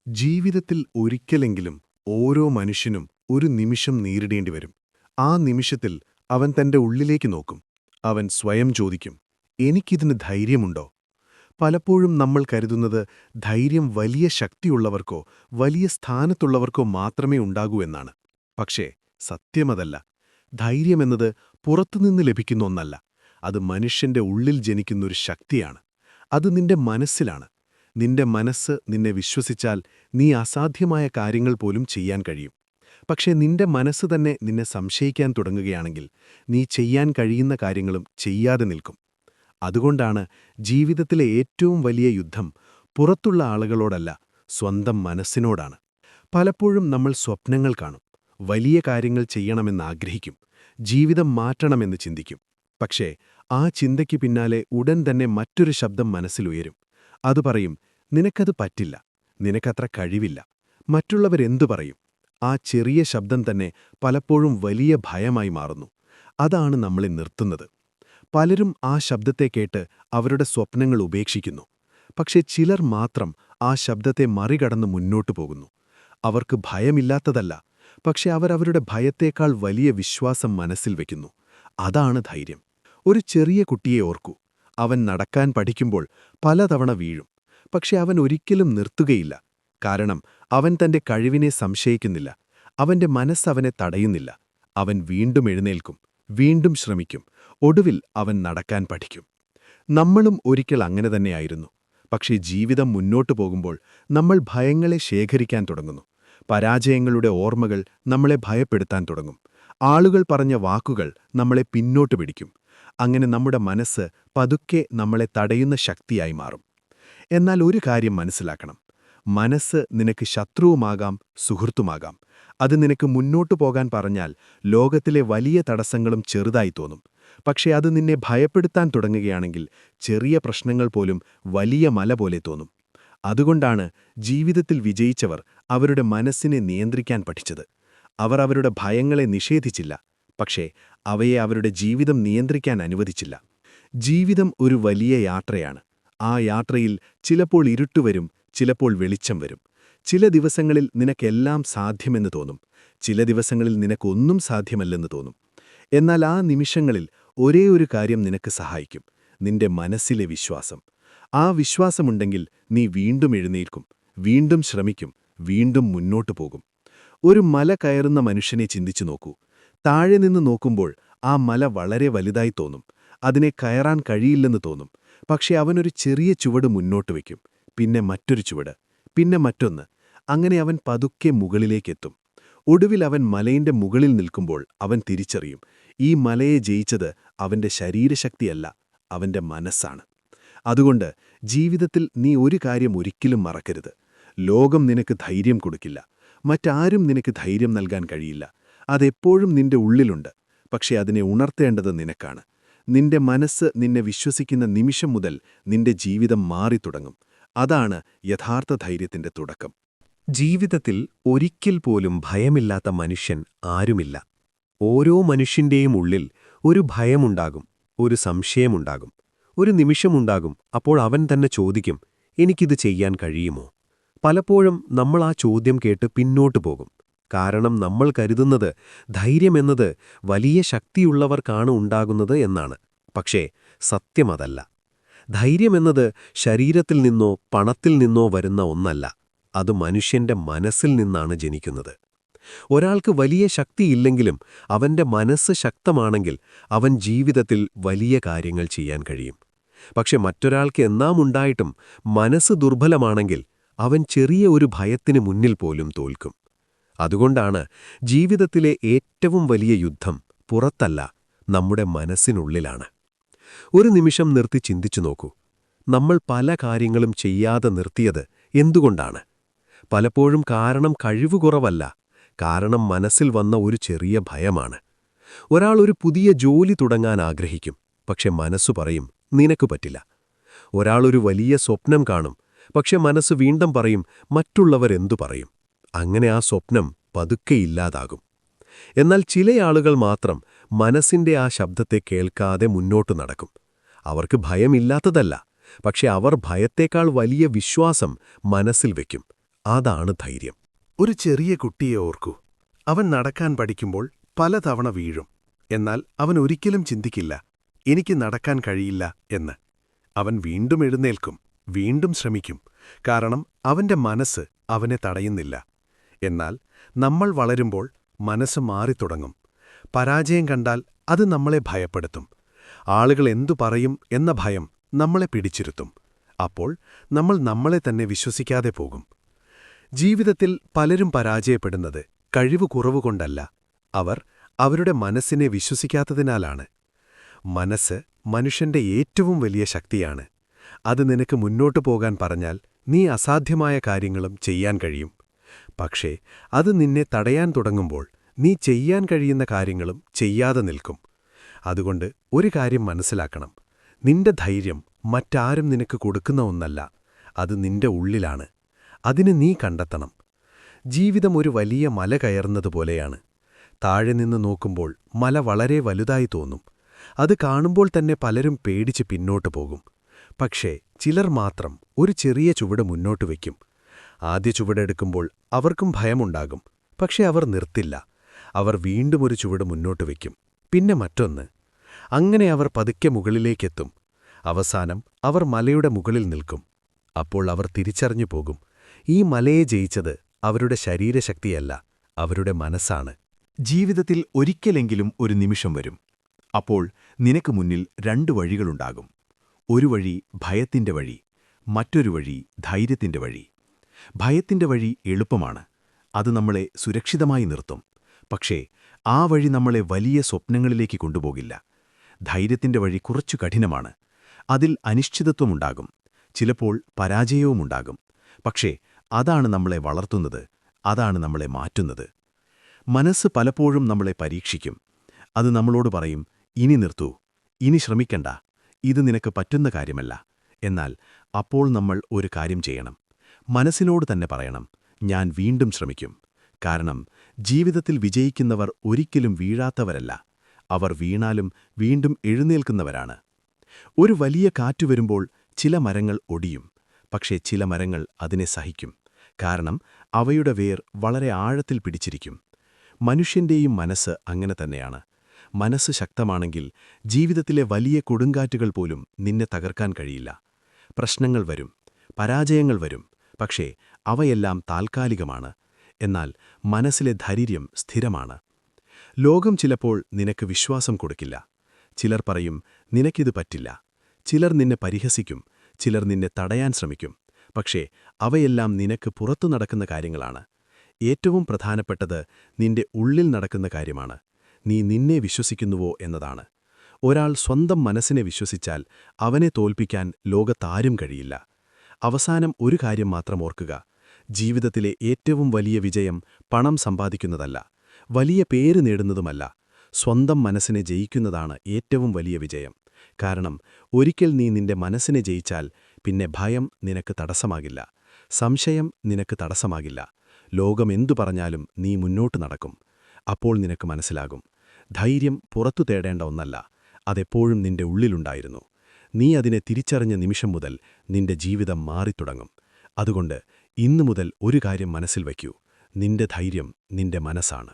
ജീവിതത്തിൽ ഒരിക്കലെങ്കിലും ഓരോ മനുഷ്യനും ഒരു നിമിഷം നേരിടേണ്ടി വരും. ആ നിമിഷത്തിൽ അവൻ തന്റെ ഉള്ളിലേക്ക് നോക്കും. അവൻ സ്വയം ചോദിക്കും, എനിക്കിതിന് ധൈര്യമുണ്ടോ? പലപ്പോഴും നമ്മൾ കരുതുന്നത് ധൈര്യം വലിയ ശക്തിയുള്ളവർക്കോ വലിയ സ്ഥാനത്തുള്ളവർക്കോ മാത്രമേ ഉണ്ടാകൂ എന്നാണ്. പക്ഷേ സത്യമതല്ല. ധൈര്യമെന്നത് പുറത്തുനിന്ന് ലഭിക്കുന്ന ഒന്നല്ല. അത് മനുഷ്യന്റെ ഉള്ളിൽ ജനിക്കുന്നൊരു ശക്തിയാണ്. അത് നിന്റെ മനസ്സിലാണ്. നിന്റെ മനസ്സ് നിന്നെ വിശ്വസിച്ചാൽ നീ അസാധ്യമായ കാര്യങ്ങൾ പോലും ചെയ്യാൻ കഴിയും. പക്ഷേ നിന്റെ മനസ്സ് തന്നെ നിന്നെ സംശയിക്കാൻ തുടങ്ങുകയാണെങ്കിൽ നീ ചെയ്യാൻ കഴിയുന്ന കാര്യങ്ങളും ചെയ്യാതെ നിൽക്കും. അതുകൊണ്ടാണ് ജീവിതത്തിലെ ഏറ്റവും വലിയ യുദ്ധം പുറത്തുള്ള ആളുകളോടല്ല, സ്വന്തം മനസ്സിനോടാണ്. പലപ്പോഴും നമ്മൾ സ്വപ്നങ്ങൾ കാണും, വലിയ കാര്യങ്ങൾ ചെയ്യണമെന്ന് ആഗ്രഹിക്കും, ജീവിതം മാറ്റണമെന്ന് ചിന്തിക്കും. പക്ഷേ ആ ചിന്തയ്ക്ക് പിന്നാലെ ഉടൻ തന്നെ മറ്റൊരു ശബ്ദം മനസ്സിലുയരും. അത് പറയും, നിനക്കത് പറ്റില്ല, നിനക്കത്ര കഴിവില്ല, മറ്റുള്ളവരെന്തു പറയും? ആ ചെറിയ ശബ്ദം തന്നെ പലപ്പോഴും വലിയ ഭയമായി മാറുന്നു. അതാണ് നമ്മളെ നിർത്തുന്നത്. പലരും ആ ശബ്ദത്തെ കേട്ട് അവരുടെ സ്വപ്നങ്ങൾ ഉപേക്ഷിക്കുന്നു. പക്ഷേ ചിലർ മാത്രം ആ ശബ്ദത്തെ മറികടന്ന് മുന്നോട്ടു പോകുന്നു. അവർക്ക് ഭയമില്ലാത്തതല്ല, പക്ഷെ അവരവരുടെ ഭയത്തേക്കാൾ വലിയ വിശ്വാസം മനസ്സിൽ വയ്ക്കുന്നു. അതാണ് ധൈര്യം. ഒരു ചെറിയ കുട്ടിയെ ഓർക്കൂ. അവൻ നടക്കാൻ പഠിക്കുമ്പോൾ പലതവണ വീഴും. പക്ഷെ അവൻ ഒരിക്കലും നിർത്തുകയില്ല. കാരണം അവൻ തന്റെ കഴിവിനെ സംശയിക്കുന്നില്ല. അവന്റെ മനസ്സവനെ തടയുന്നില്ല. അവൻ വീണ്ടും എഴുന്നേൽക്കും, വീണ്ടും ശ്രമിക്കും. ഒടുവിൽ അവൻ നടക്കാൻ പഠിക്കും. നമ്മളും ഒരിക്കൽ അങ്ങനെ തന്നെയായിരുന്നു. പക്ഷേ ജീവിതം മുന്നോട്ടു പോകുമ്പോൾ നമ്മൾ ഭയങ്ങളെ ശേഖരിക്കാൻ തുടങ്ങുന്നു. പരാജയങ്ങളുടെ ഓർമ്മകൾ നമ്മളെ ഭയപ്പെടുത്താൻ തുടങ്ങും. ആളുകൾ പറഞ്ഞ വാക്കുകൾ നമ്മളെ പിന്നോട്ട് പിടിക്കും. അങ്ങനെ നമ്മുടെ മനസ്സ് പതുക്കെ നമ്മളെ തടയുന്ന ശക്തിയായി മാറും. എന്നാൽ ഒരു കാര്യം മനസ്സിലാക്കണം. മനസ്സ് നിനക്ക് ശത്രുവുമാകാം, സുഹൃത്തുമാകാം. അത് നിനക്ക് മുന്നോട്ടു പോകാൻ പറഞ്ഞാൽ ലോകത്തിലെ വലിയ തടസ്സങ്ങളും ചെറുതായി തോന്നും. പക്ഷേ അത് നിന്നെ ഭയപ്പെടുത്താൻ തുടങ്ങുകയാണെങ്കിൽ ചെറിയ പ്രശ്നങ്ങൾ പോലും വലിയ മല പോലെ തോന്നും. അതുകൊണ്ടാണ് ജീവിതത്തിൽ വിജയിച്ചവർ അവരുടെ മനസ്സിനെ നിയന്ത്രിക്കാൻ പഠിച്ചത്. അവർ അവരുടെ ഭയങ്ങളെ നിഷേധിച്ചില്ല, പക്ഷേ അവയെ അവരുടെ ജീവിതം നിയന്ത്രിക്കാൻ അനുവദിച്ചില്ല. ജീവിതം ഒരു വലിയ യാത്രയാണ്. ആ യാത്രയിൽ ചിലപ്പോൾ ഇരുട്ടുവരും, ചിലപ്പോൾ വെളിച്ചം വരും. ചില ദിവസങ്ങളിൽ നിനക്കെല്ലാം സാധ്യമെന്ന് തോന്നും, ചില ദിവസങ്ങളിൽ നിനക്കൊന്നും സാധ്യമല്ലെന്ന് തോന്നും. എന്നാൽ ആ നിമിഷങ്ങളിൽ ഒരേ ഒരു കാര്യം നിനക്ക് സഹായിക്കും: നിന്റെ മനസ്സിലെ വിശ്വാസം. ആ വിശ്വാസമുണ്ടെങ്കിൽ നീ വീണ്ടും എഴുന്നേൽക്കും, വീണ്ടും ശ്രമിക്കും, വീണ്ടും മുന്നോട്ടു പോകും. ഒരു മല കയറുന്ന മനുഷ്യനെ ചിന്തിച്ചു നോക്കൂ. താഴെ നിന്ന് നോക്കുമ്പോൾ ആ മല വളരെ വലുതായി തോന്നും, അതിനെ കയറാൻ കഴിയില്ലെന്ന് തോന്നും. പക്ഷെ അവനൊരു ചെറിയ ചുവട് മുന്നോട്ട് വയ്ക്കും, പിന്നെ മറ്റൊരു ചുവട്, പിന്നെ മറ്റൊന്ന്. അങ്ങനെ അവൻ പതുക്കെ മുകളിലേക്കെത്തും. ഒടുവിൽ അവൻ മലയിന്റെ മുകളിൽ നിൽക്കുമ്പോൾ അവൻ തിരിച്ചറിയും, ഈ മലയെ ജയിച്ചത് അവന്റെ ശരീരശക്തിയല്ല, അവന്റെ മനസ്സാണ്. അതുകൊണ്ട് ജീവിതത്തിൽ നീ ഒരു കാര്യം ഒരിക്കലും മറക്കരുത്: ലോകം നിനക്ക് ധൈര്യം കൊടുക്കില്ല, മറ്റാരും നിനക്ക് ധൈര്യം നൽകാൻ കഴിയില്ല. അതെപ്പോഴും നിന്റെ ഉള്ളിലുണ്ട്. പക്ഷെ അതിനെ ഉണർത്തേണ്ടത് നിനക്കാണ്. നിന്റെ മനസ്സ് നിന്നെ വിശ്വസിക്കുന്ന നിമിഷം മുതൽ നിന്റെ ജീവിതം മാറിത്തുടങ്ങും. അതാണ് യഥാർത്ഥ ധൈര്യത്തിന്റെ തുടക്കം. ജീവിതത്തിൽ ഒരിക്കൽ പോലും ഭയമില്ലാത്ത മനുഷ്യൻ ആരുമില്ല. ഓരോ മനുഷ്യന്റെയും ഉള്ളിൽ ഒരു ഭയമുണ്ടാകും, ഒരു സംശയമുണ്ടാകും, ഒരു നിമിഷമുണ്ടാകും. അപ്പോൾ അവൻ തന്നെ ചോദിക്കും, എനിക്കിത് ചെയ്യാൻ കഴിയുമോ? പലപ്പോഴും നമ്മൾ ആ ചോദ്യം കേട്ട് പിന്നോട്ടു പോകും. കാരണം നമ്മൾ കരുതുന്നത് ധൈര്യമെന്നത് വലിയ ശക്തിയുള്ളവർക്കാണ് ഉണ്ടാകുന്നത് എന്നാണ്. പക്ഷേ സത്യമതല്ല. ധൈര്യമെന്നത് ശരീരത്തിൽ നിന്നോ പണത്തിൽ നിന്നോ വരുന്ന ഒന്നല്ല. അത് മനുഷ്യന്റെ മനസ്സിൽ നിന്നാണ് ജനിക്കുന്നത്. ഒരാൾക്ക് വലിയ ശക്തിയില്ലെങ്കിലും അവന്റെ മനസ്സ് ശക്തമാണെങ്കിൽ അവൻ ജീവിതത്തിൽ വലിയ കാര്യങ്ങൾ ചെയ്യാൻ കഴിയും. പക്ഷെ മറ്റൊരാൾക്ക് എന്നാമുണ്ടായിട്ടും മനസ്സ് ദുർബലമാണെങ്കിൽ അവൻ ചെറിയ ഒരു ഭയത്തിന് മുന്നിൽ പോലും തോൽക്കും. അതുകൊണ്ടാണ് ജീവിതത്തിലെ ഏറ്റവും വലിയ യുദ്ധം പുറത്തല്ല, നമ്മുടെ മനസ്സിനുള്ളിലാണ്. ഒരു നിമിഷം നിർത്തി ചിന്തിച്ചു നോക്കൂ. നമ്മൾ പല കാര്യങ്ങളും ചെയ്യാതെ നിർത്തിയത് എന്തുകൊണ്ടാണ്? പലപ്പോഴും കാരണം കഴിവുകുറവല്ല, കാരണം മനസ്സിൽ വന്ന ഒരു ചെറിയ ഭയമാണ്. ഒരാൾ ഒരു പുതിയ ജോലി തുടങ്ങാൻ ആഗ്രഹിക്കും, പക്ഷെ മനസ്സു പറയും, നിനക്ക് പറ്റില്ല. ഒരാൾ ഒരു വലിയ സ്വപ്നം കാണും, പക്ഷെ മനസ്സ് വീണ്ടും പറയും, മറ്റുള്ളവരെന്തു പറയും? അങ്ങനെ ആ സ്വപ്നം പതുക്കെ ഇല്ലാതാകും. എന്നാൽ ചില ആളുകൾ മാത്രം മനസ്സിന്റെ ആ ശബ്ദത്തെ കേൾക്കാതെ മുന്നോട്ടു നടക്കും. അവർക്ക് ഭയമില്ലാത്തതല്ല, പക്ഷെ അവർ ഭയത്തേക്കാൾ വലിയ വിശ്വാസം മനസ്സിൽ വയ്ക്കും. അതാണ് ധൈര്യം. ഒരു ചെറിയ കുട്ടിയെ ഓർക്കൂ. അവൻ നടക്കാൻ പഠിക്കുമ്പോൾ പലതവണ വീഴും. എന്നാൽ അവൻ ഒരിക്കലും ചിന്തിക്കില്ല, എനിക്ക് നടക്കാൻ കഴിയില്ല എന്ന്. അവൻ വീണ്ടും എഴുന്നേൽക്കും, വീണ്ടും ശ്രമിക്കും. കാരണം അവന്റെ മനസ്സ് അവനെ തടയുന്നില്ല. എന്നാൽ നമ്മൾ വളരുമ്പോൾ മനസ്സ് മാറിത്തുടങ്ങും. പരാജയം കണ്ടാൽ അത് നമ്മളെ ഭയപ്പെടുത്തും. ആളുകൾ എന്തു പറയും എന്ന ഭയം നമ്മളെ പിടിച്ചിരുത്തും. അപ്പോൾ നമ്മൾ നമ്മളെ തന്നെ വിശ്വസിക്കാതെ പോകും. ജീവിതത്തിൽ പലരും പരാജയപ്പെടുന്നത് കഴിവ് കുറവുകൊണ്ടല്ല, അവർ അവരുടെ മനസ്സിനെ വിശ്വസിക്കാത്തതിനാലാണ്. മനസ്സ് മനുഷ്യന്റെ ഏറ്റവും വലിയ ശക്തിയാണ്. അത് നിനക്ക് മുന്നോട്ടു പോകാൻ പറഞ്ഞാൽ നീ അസാധ്യമായ കാര്യങ്ങളും ചെയ്യാൻ കഴിയും. പക്ഷേ അത് നിന്നെ തടയാൻ തുടങ്ങുമ്പോൾ നീ ചെയ്യാൻ കഴിയുന്ന കാര്യങ്ങളും ചെയ്യാതെ നിൽക്കും. അതുകൊണ്ട് ഒരു കാര്യം മനസ്സിലാക്കണം. നിന്റെ ധൈര്യം മറ്റാരും നിനക്ക് കൊടുക്കുന്ന ഒന്നല്ല, അത് നിന്റെ ഉള്ളിലാണ്. അതിന് നീ കണ്ടെത്തണം. ജീവിതം ഒരു വലിയ മല കയറുന്നതുപോലെയാണ്. താഴെ നിന്ന് നോക്കുമ്പോൾ മല വളരെ വലുതായി തോന്നും. അത് കാണുമ്പോൾ തന്നെ പലരും പേടിച്ച് പിന്നോട്ടു പോകും. പക്ഷേ ചിലർ മാത്രം ഒരു ചെറിയ ചുവട് മുന്നോട്ട് വയ്ക്കും. ആദ്യ ചുവടെടുക്കുമ്പോൾ അവർക്കും ഭയമുണ്ടാകും. പക്ഷെ അവർ നിർത്തില്ല. അവർ വീണ്ടും ഒരു ചുവട് മുന്നോട്ട് വയ്ക്കും, പിന്നെ മറ്റൊന്ന്. അങ്ങനെ അവർ പതുക്കെ മുകളിലേക്കെത്തും. അവസാനം അവർ മലയുടെ മുകളിൽ നിൽക്കും. അപ്പോൾ അവർ തിരിച്ചറിഞ്ഞു പോകും, ഈ മലയെ ജയിച്ചത് അവരുടെ ശരീരശക്തിയല്ല, അവരുടെ മനസ്സാണ്. ജീവിതത്തിൽ ഒരിക്കലെങ്കിലും ഒരു നിമിഷം വരും. അപ്പോൾ നിനക്ക് മുന്നിൽ 2 വഴികളുണ്ടാകും. ഒരു വഴി ഭയത്തിന്റെ വഴി, മറ്റൊരു വഴി ധൈര്യത്തിന്റെ വഴി. ഭയത്തിന്റെ വഴി എളുപ്പമാണ്. അത് നമ്മളെ സുരക്ഷിതമായി നിർത്തും. പക്ഷേ ആ വഴി നമ്മളെ വലിയ സ്വപ്നങ്ങളിലേക്ക് കൊണ്ടുപോകില്ല. ധൈര്യത്തിന്റെ വഴി കുറച്ചു കഠിനമാണ്. അതിൽ അനിശ്ചിതത്വമുണ്ടാകും, ചിലപ്പോൾ പരാജയവുമുണ്ടാകും. പക്ഷേ അതാണ് നമ്മളെ വളർത്തുന്നത്, അതാണ് നമ്മളെ മാറ്റുന്നത്. മനസ്സ് പലപ്പോഴും നമ്മളെ പരീക്ഷിക്കും. അത് നമ്മളോട് പറയും, ഇനി നിർത്തൂ, ഇനി ശ്രമിക്കണ്ട, ഇത് നിനക്ക് പറ്റുന്ന കാര്യമല്ല. എന്നാൽ അപ്പോൾ നമ്മൾ ഒരു കാര്യം ചെയ്യണം. മനസ്സിനോട് തന്നെ പറയണം, ഞാൻ വീണ്ടും ശ്രമിക്കും. കാരണം ജീവിതത്തിൽ വിജയിക്കുന്നവർ ഒരിക്കലും വീഴാത്തവരല്ല, അവർ വീണാലും വീണ്ടും എഴുന്നേൽക്കുന്നവരാണ്. ഒരു വലിയ കാറ്റ് വരുമ്പോൾ ചില മരങ്ങൾ ഒടിയും. പക്ഷേ ചില മരങ്ങൾ അതിനെ സഹിക്കും. കാരണം അവയുടെ വേർ വളരെ ആഴത്തിൽ പിടിച്ചിരിക്കും. മനുഷ്യന്റെയും മനസ്സ് അങ്ങനെ തന്നെയാണ്. മനസ്സ് ശക്തമാണെങ്കിൽ ജീവിതത്തിലെ വലിയ കൊടുങ്കാറ്റുകൾ പോലും നിന്നെ തകർക്കാൻ കഴിയില്ല. പ്രശ്നങ്ങൾ വരും, പരാജയങ്ങൾ വരും. പക്ഷേ അവയെല്ലാം താൽക്കാലികമാണ്. എന്നാൽ മനസ്സിലെ ധൈര്യം സ്ഥിരമാണ്. ലോകം ചിലപ്പോൾ നിനക്ക് വിശ്വാസം കൊടുക്കില്ല. ചിലർ പറയും, നിനക്കിത് പറ്റില്ല. ചിലർ നിന്നെ പരിഹസിക്കും, ചിലർ നിന്നെ തടയാൻ ശ്രമിക്കും. പക്ഷേ അവയെല്ലാം നിനക്ക് പുറത്തു നടക്കുന്ന കാര്യങ്ങളാണ്. ഏറ്റവും പ്രധാനപ്പെട്ടത് നിന്റെ ഉള്ളിൽ നടക്കുന്ന കാര്യമാണ്. നീ നിന്നെ വിശ്വസിക്കുന്നുവോ എന്നതാണ്. ഒരാൾ സ്വന്തം മനസ്സിനെ വിശ്വസിച്ചാൽ അവനെ തോൽപ്പിക്കാൻ ലോകത്താരും കഴിയില്ല. അവസാനം ഒരു കാര്യം മാത്രം ഓർക്കുക, ജീവിതത്തിലെ ഏറ്റവും വലിയ വിജയം പണം സമ്പാദിക്കുന്നതല്ല, വലിയ പേര് നേടുന്നതുമല്ല. സ്വന്തം മനസ്സിനെ ജയിക്കുന്നതാണ് ഏറ്റവും വലിയ വിജയം. കാരണം ഒരിക്കൽ നീ നിന്റെ മനസ്സിനെ ജയിച്ചാൽ പിന്നെ ഭയം നിനക്ക് തടസ്സമാകില്ല, സംശയം നിനക്ക് തടസ്സമാകില്ല. ലോകം എന്തു പറഞ്ഞാലും നീ മുന്നോട്ട് നടക്കും. അപ്പോൾ നിനക്ക് മനസ്സിലാകും, ധൈര്യം പുറത്തു തേടേണ്ട ഒന്നല്ല, അതെപ്പോഴും നിന്റെ ഉള്ളിലുണ്ടായിരുന്നു. നീ അതിനെ തിരിച്ചറിഞ്ഞ നിമിഷം മുതൽ നിന്റെ ജീവിതം മാറിത്തുടങ്ങും. അതുകൊണ്ട് ഇന്നു മുതൽ ഒരു കാര്യം മനസ്സിൽ വയ്ക്കൂ, നിന്റെ ധൈര്യം നിന്റെ മനസ്സാണ്.